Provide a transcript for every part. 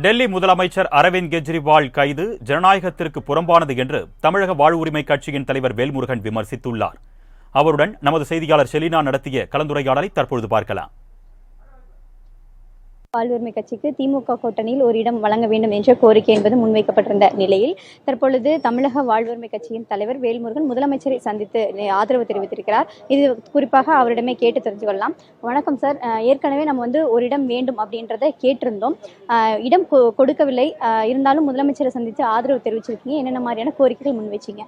டெல்லி முதலமைச்சர் அரவிந்த் கெஜ்ரிவால் கைது ஜனநாயகத்திற்கு புறம்பானது என்று தமிழக வாழ்வுரிமை கட்சியின் தலைவர் வேல்முருகன் விமர்சித்துள்ளார். அவருடன் நமது செய்தியாளர் செலினா நடத்திய கலந்துரையாடலை தற்பொழுது பார்க்கலாம். வாழ்வுரிமை கட்சிக்கு திமுக கூட்டணியில் ஒரு இடம் வழங்க வேண்டும் என்ற கோரிக்கை என்பது முன்வைக்கப்பட்டிருந்த நிலையில் தற்பொழுது தமிழக வாழ்வுரிமை கட்சியின் தலைவர் வேல்முருகன் முதலமைச்சரை சந்தித்து ஆதரவு தெரிவித்திருக்கிறார். இது குறிப்பாக அவரிடமே கேட்டு தெரிஞ்சு கொள்ளலாம். வணக்கம் சார், ஏற்கனவே நம்ம ஒரு இடம் வேண்டும் அப்படின்றத கேட்டிருந்தோம். இடம் கொடுக்கவில்லை, இருந்தாலும் முதலமைச்சரை சந்தித்து ஆதரவு தெரிவிச்சிருக்கீங்க. என்னென்ன மாதிரியான கோரிக்கைகள் முன்வைச்சிங்க?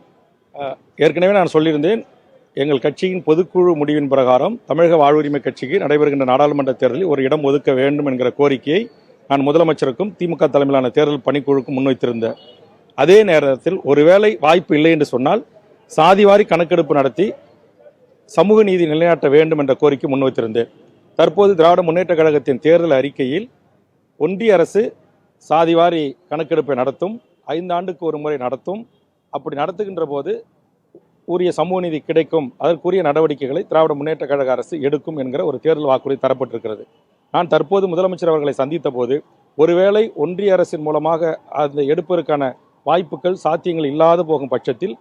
ஏற்கனவே நான் சொல்லியிருந்தேன், எங்கள் கட்சியின் பொதுக்குழு முடிவின் பிரகாரம் தமிழக வாழ்வுரிமை கட்சிக்கு நடைபெறுகின்ற நாடாளுமன்ற தேர்தலில் ஒரு இடம் ஒதுக்க வேண்டும் என்கிற கோரிக்கையை நான் முதலமைச்சருக்கும் திமுக தலைமையிலான தேர்தல் பணிக்குழுக்கும் முன்வைத்திருந்தேன். அதே நேரத்தில் ஒருவேளை வாய்ப்பு இல்லை என்று சொன்னால் சாதிவாரி கணக்கெடுப்பு நடத்தி சமூக நீதி நிலைநாட்ட வேண்டும் என்ற கோரிக்கை முன்வைத்திருந்தேன். தற்போது திராவிட முன்னேற்ற கழகத்தின் தேர்தல் அறிக்கையில் ஒன்றிய அரசு சாதிவாரி கணக்கெடுப்பை நடத்தும், 5 ஆண்டுக்கு ஒரு முறை நடத்தும். அப்படி நடத்துகின்ற போது உரிய சமூக நீதி கிடைக்கும், அதற்குரிய நடவடிக்கைகளை திராவிட முன்னேற்ற கழக அரசு எடுக்கும் என்கிற ஒரு தேர்தல் வாக்குறுதி தரப்பட்டிருக்கிறது. நான் தற்போது முதலமைச்சர் அவர்களை சந்தித்த போது ஒருவேளை ஒன்றிய அரசின் மூலமாக அந்த எடுப்பதற்கான வாய்ப்புகள் சாத்தியங்கள் இல்லாது போகும் பட்சத்தில்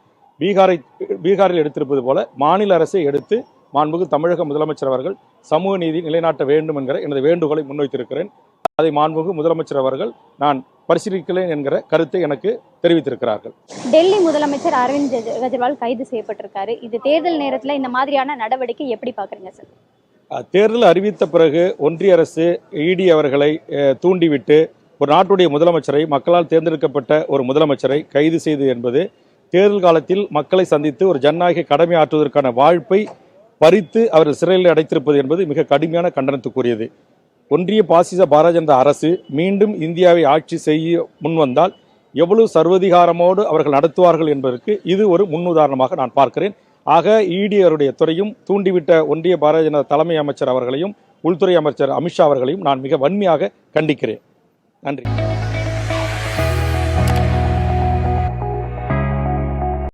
பீகாரில் எடுத்திருப்பது போல மாநில அரசை எடுத்து மாண்புமிகு தமிழக முதலமைச்சர் அவர்கள் சமூக நீதி நிலைநாட்ட வேண்டும் என்கிற எனது வேண்டுகோளை முன்வைத்திருக்கிறேன். அதை மாண்புமிகு முதலமைச்சர் அவர்கள் நான் பரிசீலிக்கிறேன் என்கிற கருத்தை எனக்கு தெரிவித்திருக்கிறார்கள். டெல்லி முதலமைச்சர் அரவிந்த் கெஜ்ரிவால் கைது செய்யப்பட்டிருக்காரு. இது தேர்தல் நேரத்தில் இந்த மாதிரியான நடவடிக்கை எப்படி பார்க்குறீங்க சார்? தேர்தல் அறிவித்த பிறகு ஒன்றிய அரசு இடி அவர்களை தூண்டிவிட்டு ஒரு நாட்டுடைய முதலமைச்சரை, மக்களால் தேர்ந்தெடுக்கப்பட்ட ஒரு முதலமைச்சரை கைது செய்து என்பது தேர்தல் காலத்தில் மக்களை சந்தித்து ஒரு ஜனநாயக கடமை ஆற்றுவதற்கான வாய்ப்பை பறித்து அவர் சிறையில் அடைத்திருப்பது என்பது மிக கடுமையான கண்டனத்துக்குரியது. ஒன்றிய பாசிச பாரதிய ஜனதா அரசு மீண்டும் இந்தியாவை ஆட்சி செய்ய முன்வந்தால் எவ்வளவு சர்வதிகாரமோடு அவர்கள் நடத்துவார்கள் என்பதற்கு இது ஒரு முன்னுதாரணமாக நான் பார்க்கிறேன். ஆக இடி அவருடைய துறையும் தூண்டிவிட்ட ஒன்றிய பாரதிய ஜனதா தலைமை அமைச்சர் அவர்களையும் உள்துறை அமைச்சர் அமித்ஷா அவர்களையும் நான் மிக வன்மையாக கண்டிக்கிறேன். நன்றி.